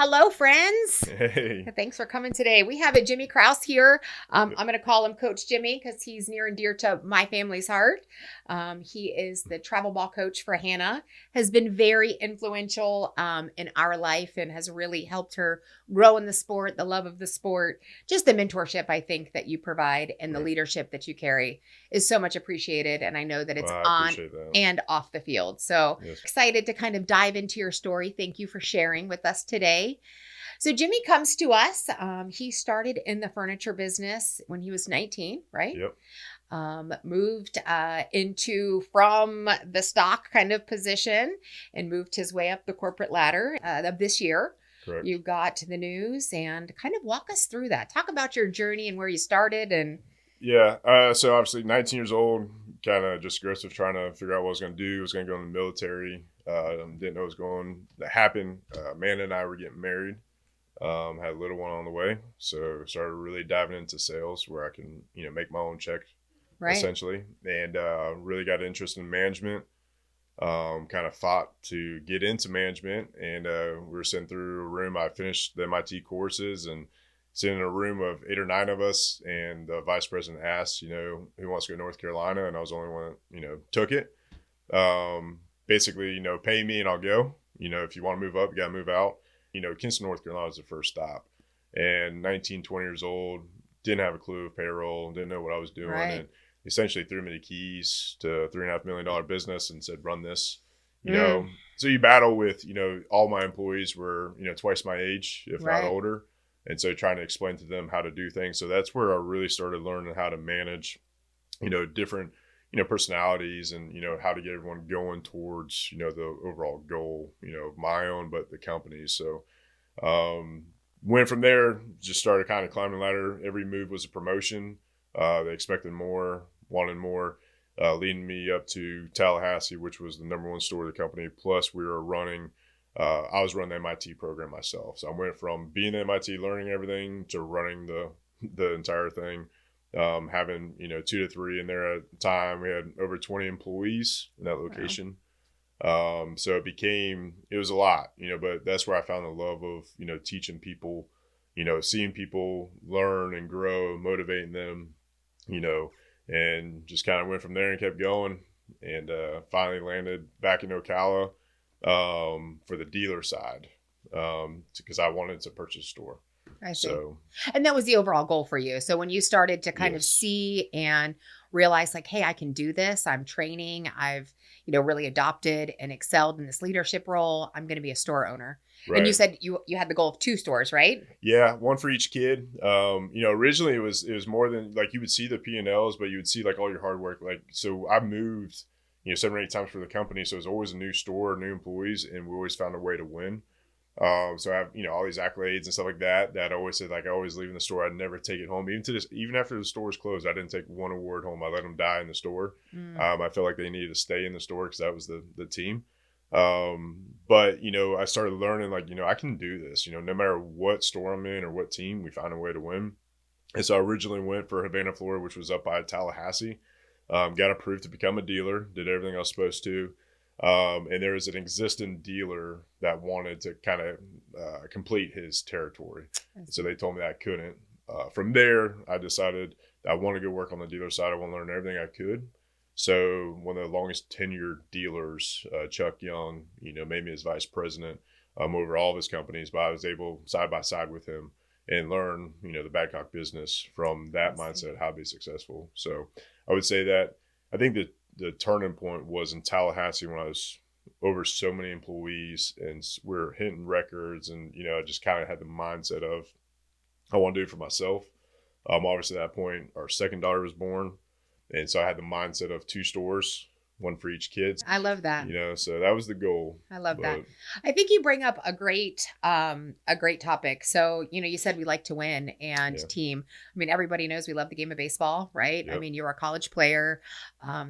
Hello, friends. Hey. Thanks for coming today. We have a Jimmy Kraus here. Yep. I'm going to call him Coach Jimmy because he's near and dear to my family's heart. He is the travel ball coach for Hannah, has been very influential in our life and has really helped her grow in the sport, the love of the sport, just the mentorship I think that you provide and the Right. leadership that you carry is so much appreciated. And I know that Well, it's I on appreciate that. and off the field. So Yes. excited to kind of dive into your story. Thank you for sharing with us today. So Jimmy comes to us. He started in the furniture business when he was 19, right? Yep. Moved into from the stock kind of position and moved his way up the corporate ladder of this year. Correct. You got the news and kind of walk us through that. Talk about your journey and where you started and Yeah. So obviously 19 years old, kind of just aggressive, trying to figure out what I was going to do. I was going to go in the military. Didn't know what was going to happen. Amanda and I were getting married. Had a little one on the way. So started really diving into sales where I can, make my own check right. essentially. And really got interested in management. Kind of fought to get into management, and we were sitting through a room. I finished the MIT courses and sitting in a room of 8 or 9 of us, and the vice president asked, who wants to go to North Carolina, and I was the only one that, took it. Basically, pay me and I'll go. If you want to move up, you got to move out. Kinston, North Carolina was the first stop, and 19, 20 years old, didn't have a clue of payroll, didn't know what I was doing, Right. and essentially threw me the keys to a $3.5 million business and said, run this, Mm. So you battle with, all my employees were, twice my age, if not Right. older. And so trying to explain to them how to do things. So that's where I really started learning how to manage, different, personalities and, how to get everyone going towards, the overall goal, of my own, but the company. So, went from there, just started kind of climbing the ladder. Every move was a promotion. They expected more, wanted more, leading me up to Tallahassee, which was the number one store of the company. Plus, we were running, I was running the MIT program myself. So I went from being at MIT, learning everything, to running the entire thing. Having 2 to 3 in there at the time. We had over 20 employees in that location. So it was a lot, but that's where I found the love of, teaching people, seeing people learn and grow, motivating them, and just kind of went from there and kept going, and finally landed back in Ocala for the dealer side, because I wanted to purchase a store. I see. So And that was the overall goal for you. So when you started to kind of yes, see and realize like, hey, I can do this. I'm training. I've, really adopted and excelled in this leadership role. I'm going to be a store owner. And you right. said you had the goal of 2 stores, right? Yeah, one for each kid. Originally it was more than like you would see the P&Ls, but you would see like all your hard work. Like, so I moved, 7 or 8 times for the company. So it was always a new store, new employees, and we always found a way to win. So I have, all these accolades and stuff like that, that I always said, like, I always leave in the store. I'd never take it home. Even after the store was closed, I didn't take one award home. I let them die in the store. Mm. I felt like they needed to stay in the store because that was the team. But I started learning, like, I can do this, no matter what store I'm in or what team, we find a way to win. And so I originally went for Havana, Florida, which was up by Tallahassee. Got approved to become a dealer, did everything I was supposed to. And there was an existing dealer that wanted to kind of complete his territory. So they told me that I couldn't. From there, I decided I want to go work on the dealer side. I want to learn everything I could. So one of the longest tenured dealers, Chuck Young, made me his vice president over all of his companies. But I was able, side by side with him, and learn, the Badcock business from that mindset, how to be successful. So I would say that I think that the turning point was in Tallahassee when I was over so many employees and we're hitting records, and I just kind of had the mindset of I want to do it for myself. Obviously at that point our second daughter was born, and so I had the mindset of 2 stores, one for each kid. I love that. So that was the goal. I love that. But I think you bring up a great topic. So, you said we like to win and yeah, team. I mean, everybody knows we love the game of baseball, right? I yep, mean, you're a college player,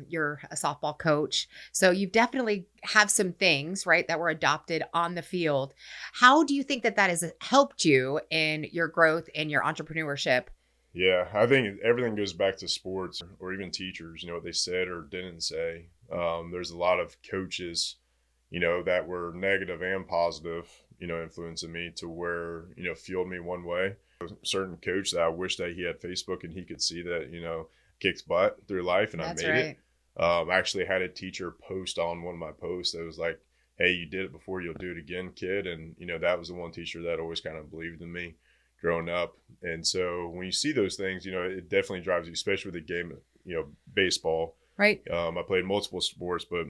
you're a softball coach. So you definitely have some things, right, that were adopted on the field. How do you think that has helped you in your growth and your entrepreneurship? yeah. I think everything goes back to sports or even teachers. What they said or didn't say. There's a lot of coaches, that were negative and positive, influencing me to where, fueled me one way. A certain coach that I wish that he had Facebook and he could see that, kicks butt through life, and I That's made it. right. I actually had a teacher post on one of my posts that was like, "Hey, you did it before, you'll do it again, kid." And, that was the one teacher that always kind of believed in me growing up. And so when you see those things, it definitely drives you, especially with the game, baseball. Right. I played multiple sports, but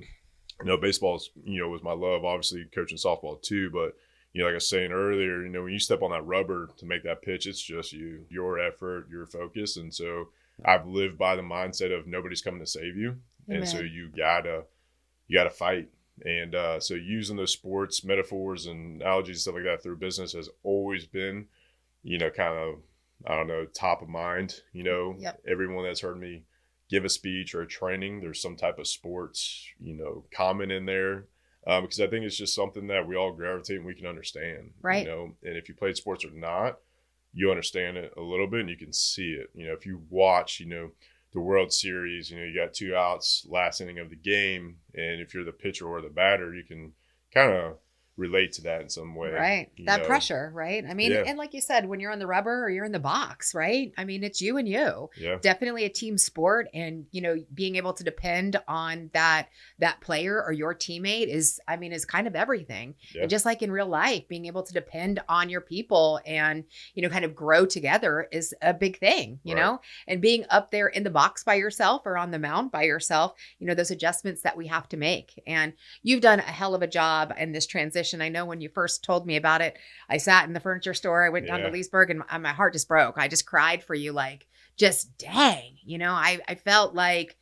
baseball is, was my love. Obviously, coaching softball too. But like I was saying earlier, when you step on that rubber to make that pitch, it's just you, your effort, your focus. And so I've lived by the mindset of nobody's coming to save you, and so Amen. you gotta fight. And so using those sports metaphors and analogies and stuff like that through business has always been, kind of, I don't know, top of mind. Yep. Everyone that's heard me give a speech or a training, there's some type of sports, comment in there. Because I think it's just something that we all gravitate and we can understand, Right. and if you played sports or not, you understand it a little bit and you can see it. If you watch, the World Series, you got 2 outs, last inning of the game, and if you're the pitcher or the batter, you can kind of relate to that in some way. Right. That pressure, right? I mean, Yeah. and like you said, when you're on the rubber or you're in the box, right? I mean, it's you and you. Yeah. Definitely a team sport, and being able to depend on that player or your teammate is kind of everything. Yeah. And just like in real life, being able to depend on your people and kind of grow together is a big thing, Right. And being up there in the box by yourself or on the mound by yourself, those adjustments that we have to make. And you've done a hell of a job in this transition. I know when you first told me about it, I sat in the furniture store. I went down to Yeah. Leesburg and my heart just broke. I just cried for you, like, just dang, I felt like,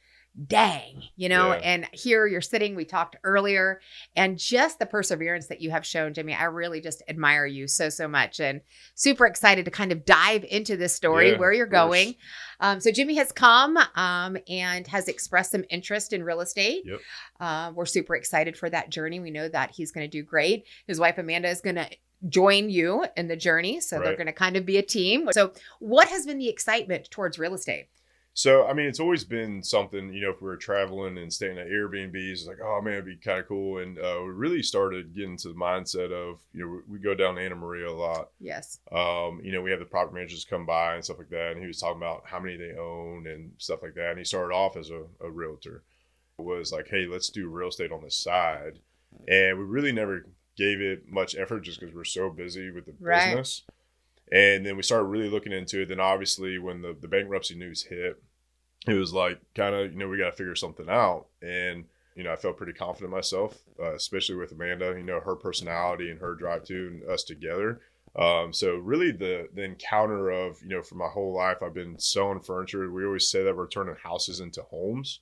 dang, Yeah. and here you're sitting, we talked earlier, and just the perseverance that you have shown, Jimmy. I really just admire you so much, and super excited to kind of dive into this story, Yeah, where you're of course. going. So Jimmy has come and has expressed some interest in real estate. Yep. We're super excited for that journey. We know that he's going to do great. His wife, Amanda, is going to join you in the journey. So they're Right. going to kind of be a team. So what has been the excitement towards real estate? So, it's always been something, if we were traveling and staying at Airbnbs, it's like, oh man, it'd be kind of cool. And we really started getting to the mindset of, we go down to Anna Maria a lot. Yes. We have the property managers come by and stuff like that. And he was talking about how many they own and stuff like that. And he started off as a realtor. It was like, hey, let's do real estate on the side. And we really never gave it much effort just because we're so busy with the Right. business. And then we started really looking into it. Then obviously when the bankruptcy news hit, it was like kind of, we got to figure something out. And, I felt pretty confident in myself, especially with Amanda, her personality and her drive too, and us together. So really the encounter of, for my whole life, I've been selling furniture. We always say that we're turning houses into homes,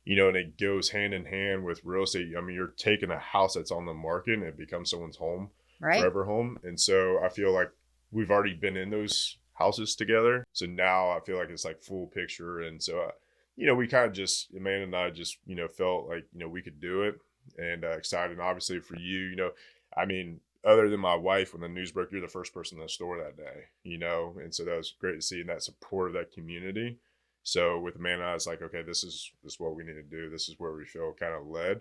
and it goes hand in hand with real estate. You're taking a house that's on the market and it becomes someone's home, Right. forever home. And so I feel like we've already been in those houses together. So now I feel like it's like full picture. And so, we kind of just, Amanda and I just, felt like, we could do it, and excited. And obviously for you, other than my wife, when the news broke, you're the first person in the store that day, and so that was great to see, and that support of that community. So with Amanda and I, it's like, okay, this is what we need to do. This is where we feel kind of led.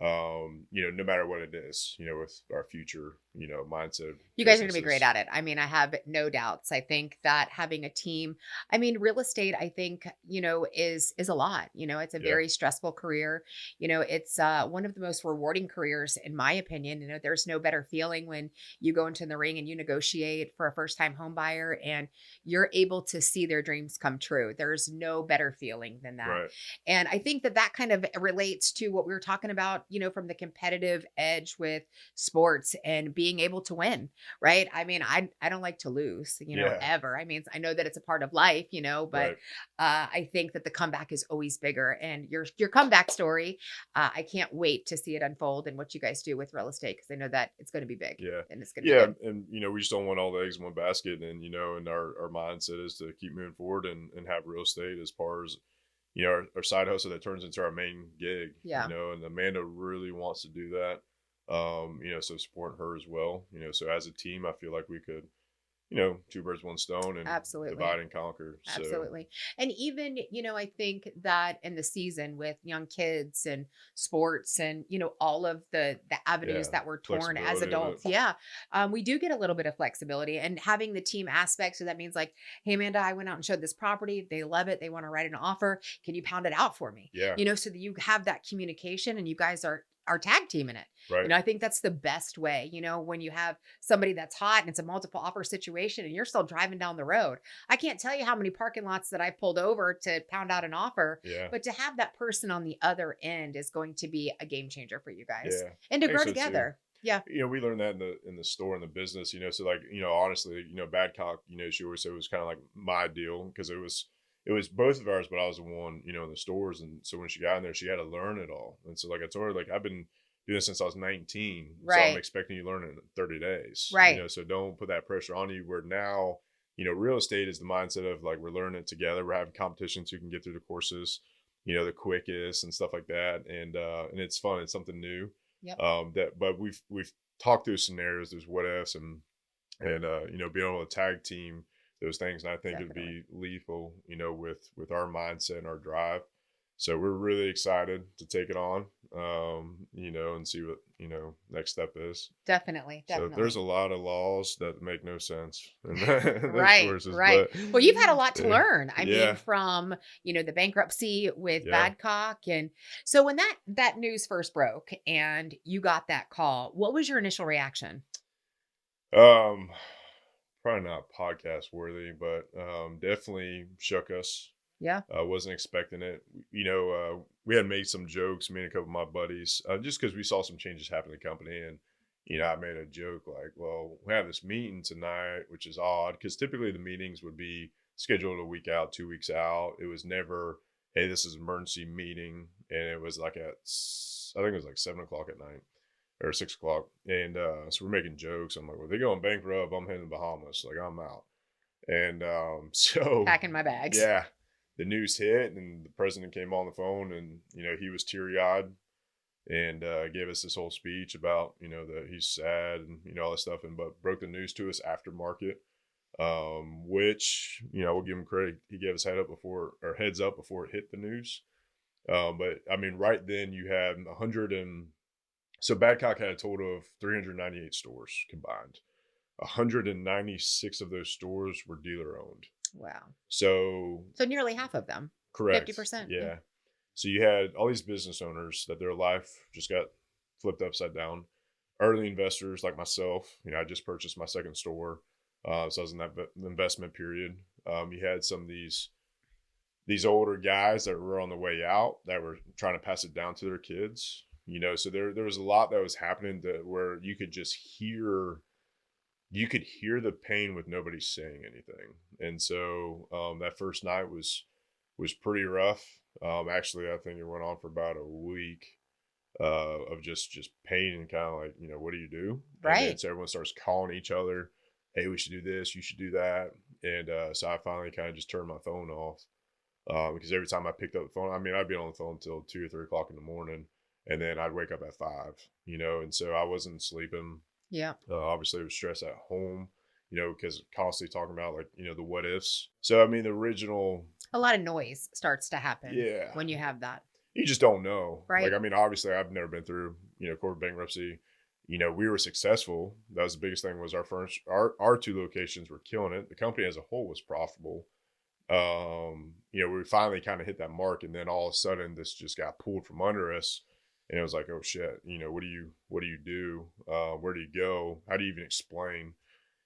No matter what it is, with our future, mindset. You guys are going to be businesses. great at it. I have no doubts. I think that having a team, real estate, I think, is a lot. It's a Yeah. very stressful career. It's one of the most rewarding careers, in my opinion. There's no better feeling when you go into the ring and you negotiate for a first time home buyer and you're able to see their dreams come true. There's no better feeling than that. Right. And I think that kind of relates to what we were talking about, from the competitive edge with sports and being able to win, right? I don't like to lose, Yeah. ever. I know that it's a part of life, but Right. I think that the comeback is always bigger. And your comeback story, I can't wait to see it unfold and what you guys do with real estate, because I know that it's going to be big. Yeah. And it's going to Yeah. be good. And we just don't want all the eggs in one basket. And, and our mindset is to keep moving forward and have real estate as far as, our side hustle that turns into our main gig. Yeah. And Amanda really wants to do that. So supporting her as well. So as a team, I feel like we could, two birds, one stone, and Absolutely. divide and conquer. So Absolutely. And even, I think that in the season with young kids and sports and, all of the avenues yeah, that were torn as flexibility of it. adults. Yeah. We do get a little bit of flexibility and having the team aspect. So that means like, hey, Amanda, I went out and showed this property. They love it. They want to write an offer. Can you pound it out for me? Yeah, So that you have that communication and you guys are tag teaming it. right. I think that's the best way, when you have somebody that's hot and it's a multiple offer situation and you're still driving down the road. I can't tell you how many parking lots that I pulled over to pound out an offer, Yeah, but to have that person on the other end is going to be a game changer for you guys yeah. and to I think grow so too. together. Yeah. We learned that in the store, in the business, so like, honestly, Badcock, she always said it was kind of like my deal because it was both of ours, but I was the one, in the stores. And so when she got in there, she had to learn it all. And so like I told her, like, I've been doing this since I was 19. So I'm Right. expecting you to learn it in 30 days, Right. so don't put that pressure on you where now, real estate is the mindset of like, we're learning it together. We're having competitions who can get through the courses, the quickest and stuff like that. And it's fun. It's something new. Yep. But we've talked through scenarios, there's what ifs, and being able to tag team those things. And I think it'd be lethal, with our mindset and our drive. So we're really excited to take it on, and see what, next step is. Definitely. So Definitely. there's a lot of laws that make no sense in those Right. courses, Right. but Well, you've had a lot to learn. I mean, yeah, from, the bankruptcy with yeah. Badcock. And so when that news first broke and you got that call, what was your initial reaction? Um, Probably not podcast worthy, but definitely shook us. Yeah. Wasn't expecting it. We had made some jokes, me and a couple of my buddies, just because we saw some changes happen in the company. And, I made a joke like, well, we have this meeting tonight, which is odd because typically the meetings would be scheduled a week out, 2 weeks out. It was never, hey, this is an emergency meeting. And it was like I think it was like 7 o'clock at night or 6 o'clock. And so we're making jokes. I'm like, well, they going bankrupt. I'm heading to the Bahamas. Like, I'm out. And so, Packing my bags. yeah, the news hit and the president came on the phone and, he was teary eyed and gave us this whole speech about, that he's sad and, all that stuff. And, but broke the news to us after market, which, we'll give him credit. He gave us heads up before it hit the news. But I mean, right then you had so Badcock had a total of 398 stores combined. 196 of those stores were dealer owned. Wow. So nearly half of them. correct. 50%. Yeah. So you had all these business owners that their life just got flipped upside down. Early investors like myself, I just purchased my second store. So I was in that investment period. You had some of these older guys that were on the way out that were trying to pass it down to their kids. So there was a lot that was happening where you could just hear the pain with nobody saying anything. And so that first night was pretty rough. Actually, I think it went on for about a week of just pain and kind of like, what do you do? Right. And then so everyone starts calling each other, hey, we should do this, you should do that. And so I finally kind of just turned my phone off because every time I picked up the phone, I mean, I'd be on the phone until 2 or 3 o'clock in the morning. And then I'd wake up at 5, and so I wasn't sleeping. Yeah. Obviously, it was stress at home, because constantly talking about like, the what ifs. So, I mean, a lot of noise starts to happen. Yeah. When you have that. You just don't know. Right. Like, I mean, obviously, I've never been through, corporate bankruptcy. We were successful. That was the biggest thing was our 2 locations were killing it. The company as a whole was profitable. We finally kind of hit that mark, and then all of a sudden, this just got pulled from under us. And it was like, oh shit, what do you do? Where do you go? How do you even explain?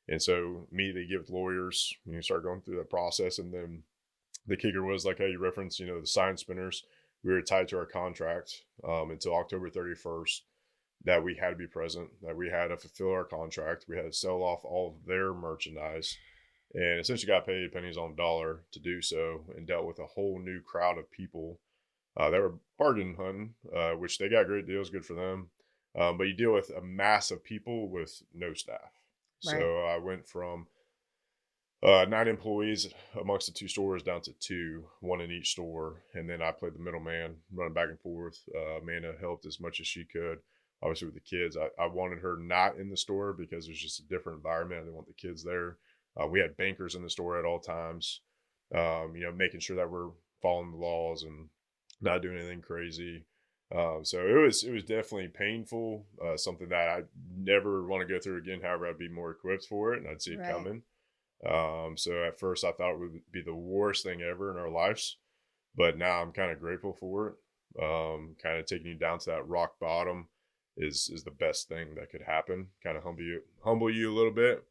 And so immediately get with lawyers, start going through that process. And then the kicker was like how you referenced, the sign spinners, we were tied to our contract until October 31st that we had to be present, that we had to fulfill our contract. We had to sell off all of their merchandise and essentially got paid pennies on the dollar to do so, and dealt with a whole new crowd of people that were bargain hunting, which they got great deals, good for them. But you deal with a mass of people with no staff. Right. So I went from 9 employees amongst the 2 stores down to 2, 1 in each store. And then I played the middleman, running back and forth. Amanda helped as much as she could. Obviously with the kids, I wanted her not in the store because there's just a different environment. I didn't want the kids there. We had bankers in the store at all times, making sure that we're following the laws and not doing anything crazy. So it was definitely painful, something that I never want to go through again. However, I'd be more equipped for it and I'd see it Right. coming. So at first I thought it would be the worst thing ever in our lives, but now I'm kind of grateful for it. Kind of taking you down to that rock bottom is the best thing that could happen. Kind of humble you a little bit.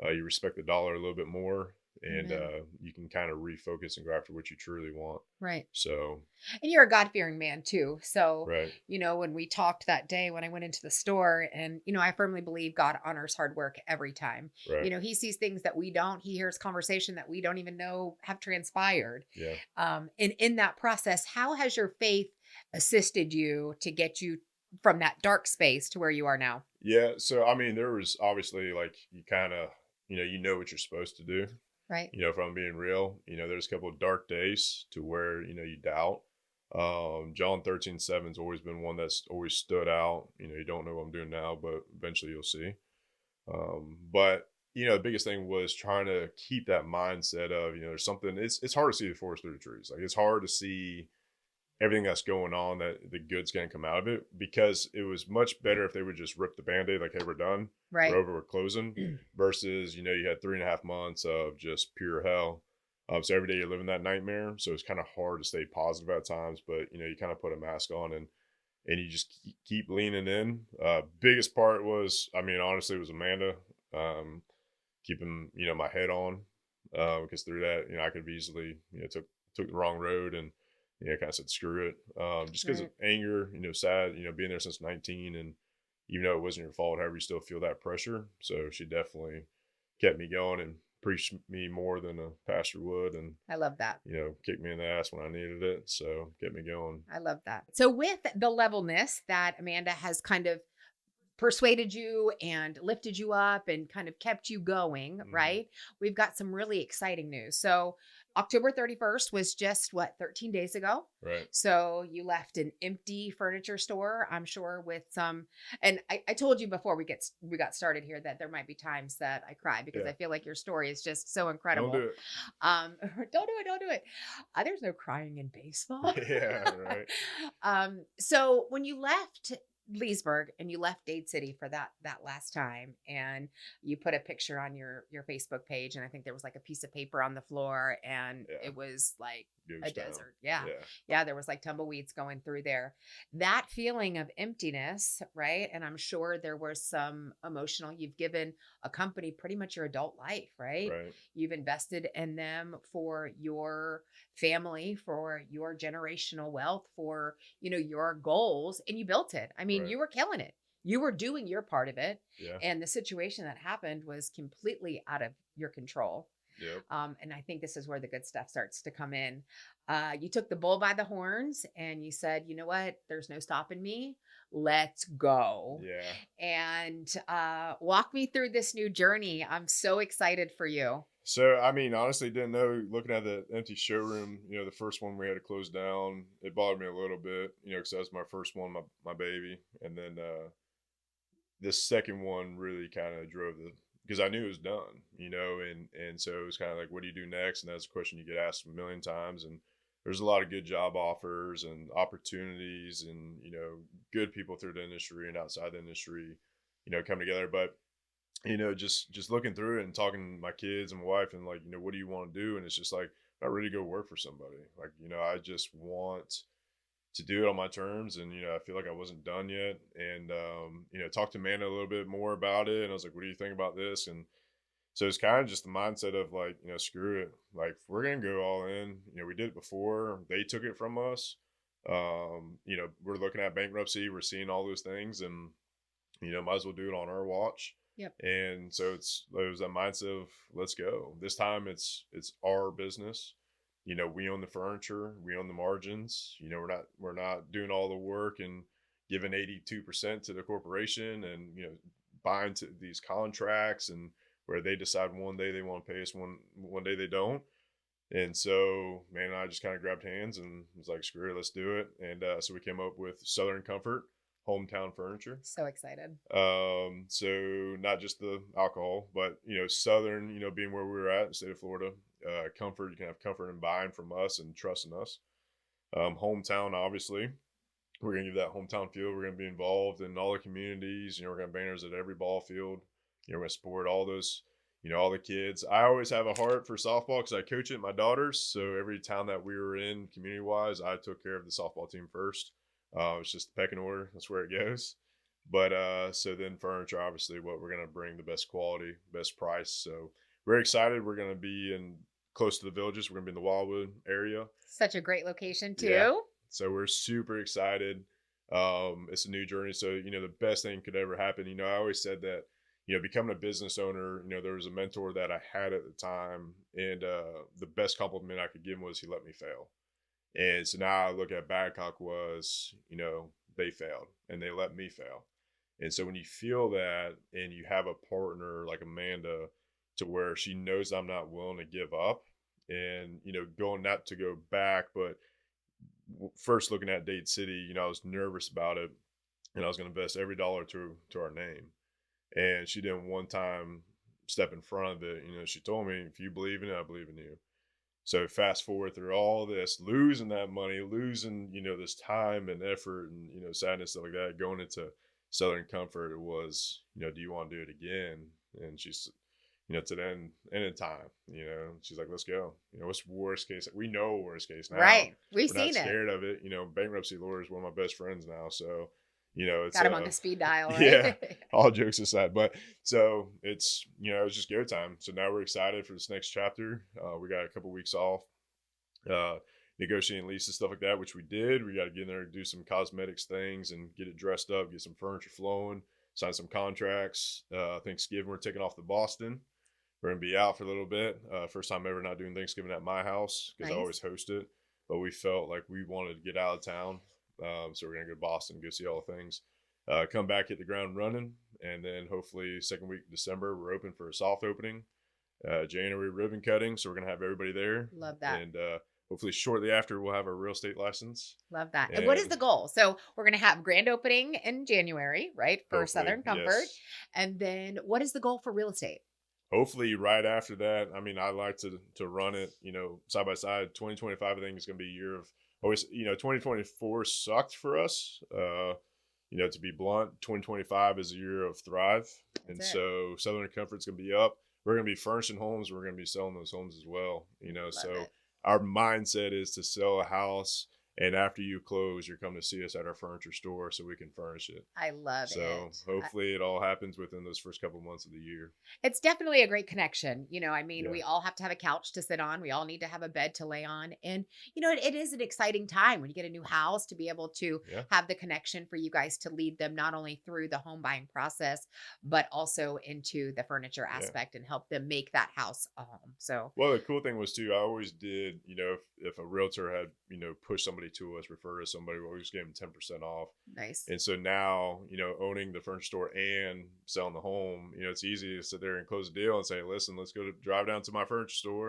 You respect the dollar a little bit more, and Amen. you can kind of refocus and go after what you truly want. Right. So, And you're a God-fearing man too. So, right, when we talked that day when I went into the store, and, I firmly believe God honors hard work every time. right, He sees things that we don't, he hears conversation that we don't even know have transpired. yeah, And in that process, how has your faith assisted you to get you from that dark space to where you are now? yeah. So I mean, there was obviously like you kind of you know what you're supposed to do. Right. If I'm being real, there's a couple of dark days to where you doubt. John 13:7's always been one that's always stood out. You don't know what I'm doing now, but eventually you'll see. But the biggest thing was trying to keep that mindset of there's something. It's hard to see the forest through the trees. Like it's hard to see everything that's going on, that the good's gonna come out of it, because it was much better if they would just rip the band-aid like, hey, we're done, we're Right. over, we're closing, versus you had 3.5 months of just pure hell. So every day you're living that nightmare, so it's kind of hard to stay positive at times, but you kind of put a mask on and you just keep leaning in. Biggest part was, I mean, honestly, it was Amanda, keeping my head on, because through that I could have easily took the wrong road and kind of said screw it, just because of Right. anger, sad, being there since 19, and even though it wasn't your fault, however, you still feel that pressure. So she definitely kept me going and preached me more than a pastor would, and I love that. kicked me in the ass when I needed it. So kept me going. I love that. So with the levelness that Amanda has kind of persuaded you and lifted you up and kind of kept you going, Hmm. right? We've got some really exciting news. So, October 31st was just what, 13 days ago? Right. So, you left an empty furniture store, I'm sure, with some. And I told you before we got started here that there might be times that I cry because Yeah. I feel like your story is just so Don't do incredible. it. Don't do it. There's no crying in baseball. Yeah. Right. So when you left Leesburg and you left Dade City for that last time, and you put a picture on your Facebook page, and I think there was like a piece of paper on the floor, and Yeah. it was like a Ghost town. desert. Yeah. Yeah. Yeah, there was like tumbleweeds going through there. That feeling of emptiness, right? And I'm sure there was some emotional. You've given a company pretty much your adult life, right? Right. You've invested in them for your family, for your generational wealth, for, your goals, and you built it. I mean, Right. you were killing it. You were doing your part of it. Yeah. And the situation that happened was completely out of your control. Yep. And I think this is where the good stuff starts to come in. You took the bull by the horns and you said, you know what? There's no stopping me. Let's go. Yeah. And walk me through this new journey. I'm so excited for you. So, I mean, honestly, didn't know, looking at the empty showroom, the first one we had to close down, it bothered me a little bit, because that was my first one, my baby. And then the second one really kind of drove because I knew it was done, and so it was kind of like, what do you do next? And that's a question you get asked a million times. And there's a lot of good job offers and opportunities and, good people through the industry and outside the industry, come together. But just looking through it and talking to my kids and my wife and like, what do you want to do? And it's just like, I'm not ready to go work for somebody. Like, I just want to do it on my terms. And, I feel like I wasn't done yet. And, talked to Amanda a little bit more about it. And I was like, what do you think about this? And so it's kind of just the mindset of like, screw it. Like, if we're going to go all in, we did it before. They took it from us. We're looking at bankruptcy. We're seeing all those things and, might as well do it on our watch. Yep. And so it was that mindset of let's go. This time it's our business. We own the furniture, we own the margins. We're not doing all the work and giving 82% to the corporation and buying to these contracts and where they decide one day they want to pay us, one day they don't. And so, man, I just kind of grabbed hands and was like, screw it, let's do it. And so we came up with Southern Comfort. hometown furniture. So excited. So not just the alcohol, but Southern, being where we were at, the state of Florida, comfort. You can have comfort in buying from us and trusting us. Hometown, obviously, we're gonna give that hometown feel. We're gonna be involved in all the communities. We're gonna have banners at every ball field. We're gonna support all those, all the kids. I always have a heart for softball because I coach it, my daughters. So every town that we were in, community wise, I took care of the softball team first. It's just the pecking order. That's where it goes. But so then furniture, obviously, what we're gonna bring the best quality, best price. So we're excited. We're gonna be in close to the villages. We're gonna be in the Wildwood area. Such a great location too. Yeah. So we're super excited. It's a new journey. So, the best thing could ever happen. I always said that, becoming a business owner, there was a mentor that I had at the time. And the best compliment I could give him was he let me fail. And so now I look at Babcock was, they failed and they let me fail. And so when you feel that and you have a partner like Amanda to where she knows I'm not willing to give up and, going not to go back, but first looking at Dade City, I was nervous about it and I was going to invest every dollar to our name. And she didn't one time step in front of it. She told me, if you believe in it, I believe in you. So fast forward through all this, losing that money, losing, this time and effort and, sadness, stuff like that, going into Southern Comfort, it was, do you want to do it again? And she's, to the end of time, she's like, let's go. What's worst case? We know worst case now. Right. We're not scared of it. Bankruptcy lawyer is one of my best friends now. So, it's got him on the speed dial, right? Yeah, all jokes aside. But so it's, it's just go time. So now we're excited for this next chapter. We got a couple weeks off, negotiating leases, stuff like that, which we did. We got to get in there and do some cosmetics things and get it dressed up, get some furniture flowing, sign some contracts. Thanksgiving, we're taking off to Boston. We're going to be out for a little bit. First time ever not doing Thanksgiving at my house because I always host it. But we felt like we wanted to get out of town. So we're going to go to Boston, go see all the things. Come back, hit the ground running. And then hopefully second week of December, we're open for a soft opening. January ribbon cutting. So we're going to have everybody there. Love that. And hopefully shortly after, we'll have our real estate license. Love that. And what is the goal? So we're going to have grand opening in January, right? For Southern Comfort. Yes. And then what is the goal for real estate? Hopefully right after that. I mean, I like to run it, side by side. 2025, I think is going to be a year of always, 2024 sucked for us. To be blunt, 2025 is a year of thrive. So Southern Comfort's going to be up. We're going to be furnishing homes. We're going to be selling those homes as well, so our mindset is to sell a house. And after you close, you're coming to see us at our furniture store so we can furnish it. I love it. So hopefully it all happens within those first couple of months of the year. It's definitely a great connection. We all have to have a couch to sit on. We all need to have a bed to lay on. And, it is an exciting time when you get a new house to be able to have the connection for you guys to lead them not only through the home buying process, but also into the furniture aspect and help them make that house a home. So, well, the cool thing was too, I always did, if a realtor had, pushed somebody to us, refer to somebody, we always gave them 10% off. Nice. And so now, owning the furniture store and selling the home, it's easy to sit there and close a deal and say, listen, let's drive down to my furniture store.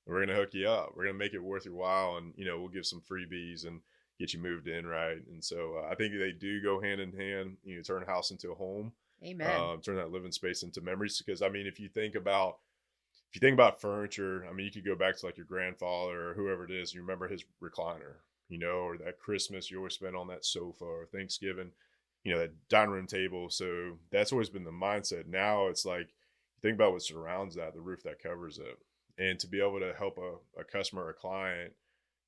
And we're going to hook you up. We're going to make it worth your while. And, we'll give some freebies and get you moved in. Right. And so I think they do go hand in hand, turn a house into a home. Amen. Turn that living space into memories. Because if you think about furniture, you could go back to like your grandfather or whoever it is. You remember his recliner, or that Christmas you always spent on that sofa, or Thanksgiving, that dining room table. So that's always been the mindset. Now it's like, think about what surrounds that, the roof that covers it. And to be able to help a customer or a client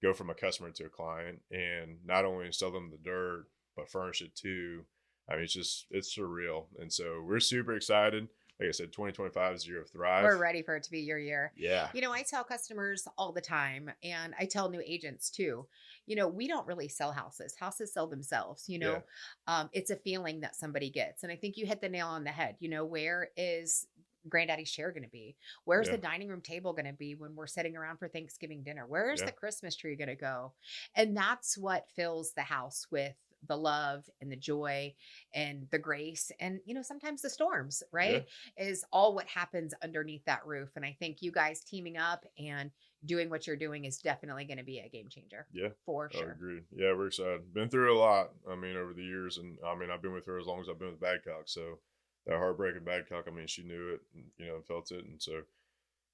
go from a customer to a client and not only sell them the dirt, but furnish it too. It's surreal. And so we're super excited. Like I said, 2025 is a year of thrive. We're ready for it to be your year. Yeah. I tell customers all the time, and I tell new agents too, we don't really sell houses. Houses sell themselves, it's a feeling that somebody gets. And I think you hit the nail on the head. Where is granddaddy's chair going to be? Where's the dining room table going to be when we're sitting around for Thanksgiving dinner? Where's the Christmas tree going to go? And that's what fills the house with the love and the joy and the grace and, sometimes the storms, Yeah. right? Is all what happens underneath that roof. And I think you guys teaming up and doing what you're doing is definitely going to be a game changer Yeah. for I sure. agree. Yeah, we're excited. Been through a lot. I mean, over the years, and I mean, I've been with her as long as I've been with Badcock. So that heartbreaking Badcock, I mean, she knew it, and, felt it, and so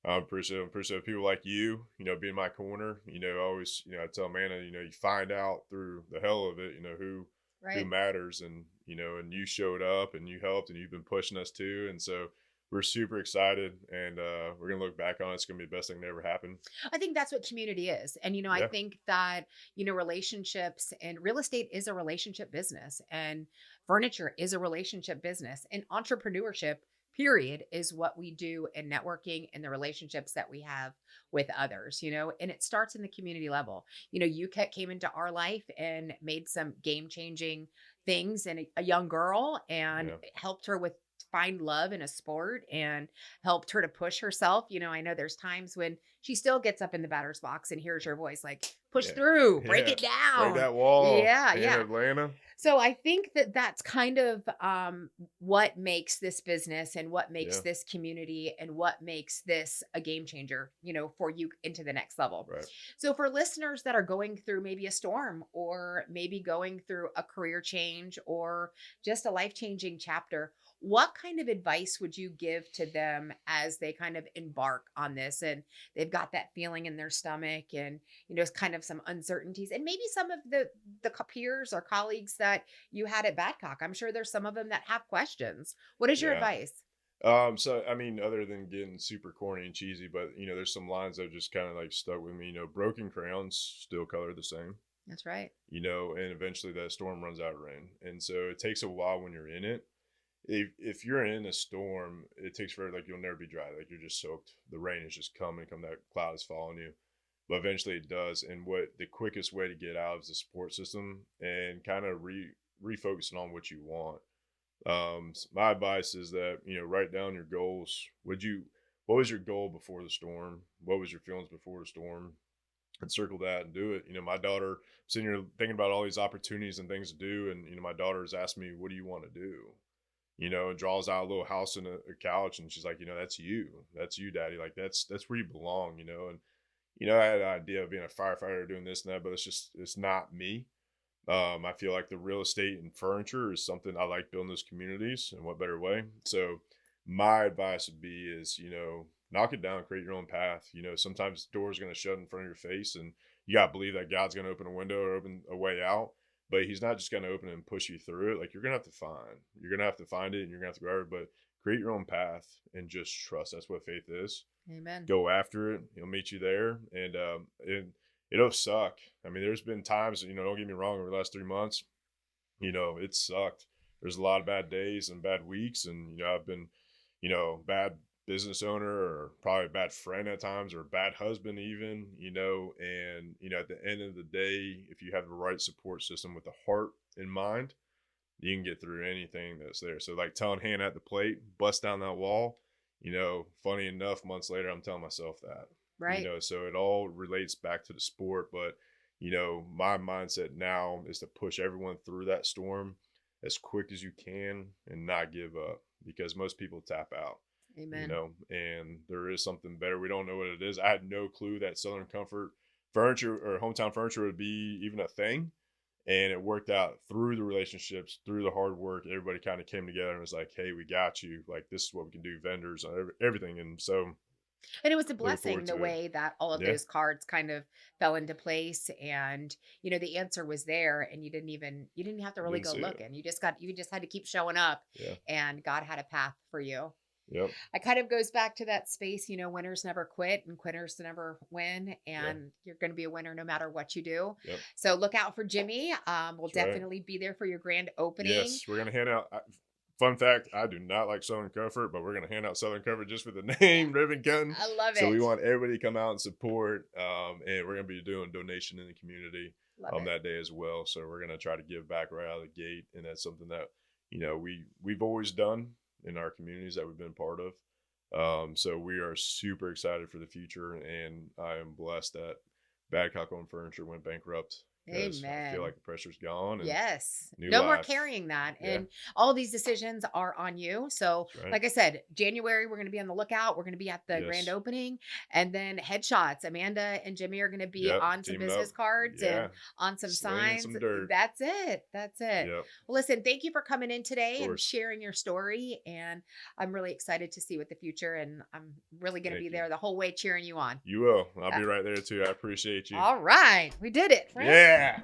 I appreciate people like you, being my corner. I always, I tell Amanda, you find out through the hell of it, who Right. matters, and and you showed up and you helped and you've been pushing us too, and so we're super excited, and we're gonna look back on it. It's gonna be the best thing that ever happened. I think that's what community is. And, I Yeah, think that, relationships and real estate is a relationship business and furniture is a relationship business and entrepreneurship, period, is what we do in networking and the relationships that we have with others, and it starts in the community level. You came into our life and made some game changing things and a young girl and yeah, helped her with find love in a sport and helped her to push herself. I know there's times when she still gets up in the batter's box and hears your voice like, push yeah, through, break yeah. it Break down. that wall Yeah, in yeah. Atlanta. So I think that that's kind of what makes this business and what makes Yeah, this community and what makes this a game changer, for you into the next level. right. So for listeners that are going through maybe a storm or maybe going through a career change or just a life-changing chapter, what kind of advice would you give to them as they kind of embark on this and they've got that feeling in their stomach and it's kind of some uncertainties and maybe some of the peers or colleagues that you had at Badcock? I'm sure there's some of them that have questions. What is your Yeah. advice? So I mean, other than getting super corny and cheesy, but there's some lines that just kind of like stuck with me. Broken crayons still color the same. That's right. And eventually that storm runs out of rain, and so it takes a while when you're in it. If you're in a storm, it takes forever. Like you'll never be dry. Like you're just soaked. The rain is just coming. Come that cloud is following you, but eventually it does. And what the quickest way to get out is the support system and kind of refocusing on what you want. My advice is that write down your goals. What was your goal before the storm? What was your feelings before the storm? And circle that and do it. My daughter, sitting here thinking about all these opportunities and things to do, and my daughter has asked me, "What do you want to do?" And draws out a little house and a couch, and she's like, that's you, Daddy. Like that's where you belong. And I had an idea of being a firefighter, doing this and that, but it's not me. I feel like the real estate and furniture is something I like building those communities, and what better way? So my advice would be is, knock it down, create your own path. Sometimes the door's going to shut in front of your face and you got to believe that God's going to open a window or open a way out, but he's not just going to open it and push you through it. Like you're going to have to find it and you're going to have to go over it, but create your own path and just trust. That's what faith is. Amen. Go after it. He'll meet you there. And it'll suck. I mean, there's been times, don't get me wrong, over the last 3 months, it sucked. There's a lot of bad days and bad weeks. And, I've been, bad business owner or probably a bad friend at times or a bad husband even, and, at the end of the day, if you have the right support system with the heart in mind, you can get through anything that's there. So like telling Hannah at the plate, bust down that wall, funny enough, months later, I'm telling myself that, Right. so it all relates back to the sport. But, my mindset now is to push everyone through that storm as quick as you can and not give up because most people tap out, Amen. and there is something better. We don't know what it is. I had no clue that Southern Comfort furniture or hometown furniture would be even a thing. And it worked out through the relationships, through the hard work. Everybody kind of came together and was like, hey, we got you. Like, this is what we can do, vendors, everything. And so, And it was a looking blessing forward the to it. way that all of Yeah, those cards kind of fell into place and the answer was there and you didn't have to really didn't go see it. looking. You just had to keep showing up Yeah, and God had a path for you. yep, It kind of goes back to that space, winners never quit and quitters never win. yeah, And you're going to be a winner no matter what you do. yep. So look out for Jimmy. We'll That's right. definitely be there for your grand opening. Yes, we're gonna hand out. Fun fact: I do not like Southern Comfort, but we're gonna hand out Southern Comfort just for the name, ribbon cutting. I love So we it. want everybody to come out and support. And we're gonna be doing donation in the community Love it. that day as well. So we're gonna try to give back right out of the gate, and that's something that we've always done in our communities that we've been part of. So we are super excited for the future, and I am blessed that Badcock Home Furniture went bankrupt because I feel Amen. like the pressure's gone and Yes. new No more life. carrying that. Yeah, And all these decisions are on you. So, that's right. like I said, January, we're going to be on the lookout. We're going to be at the grand Yes. opening. And then headshots. Amanda and Jimmy are going to be Yep. on some Teaming up. business cards and Yeah. on some Slinging signs. some dirt. That's it. That's it. Yep. Well, listen, thank you for coming in Of today and course. sharing your story. And I'm really excited to see what the future, and I'm really going to be Thank you. there the whole way cheering you on. You will. I'll be right there too. I appreciate you. All right. We did it, friend. Yeah.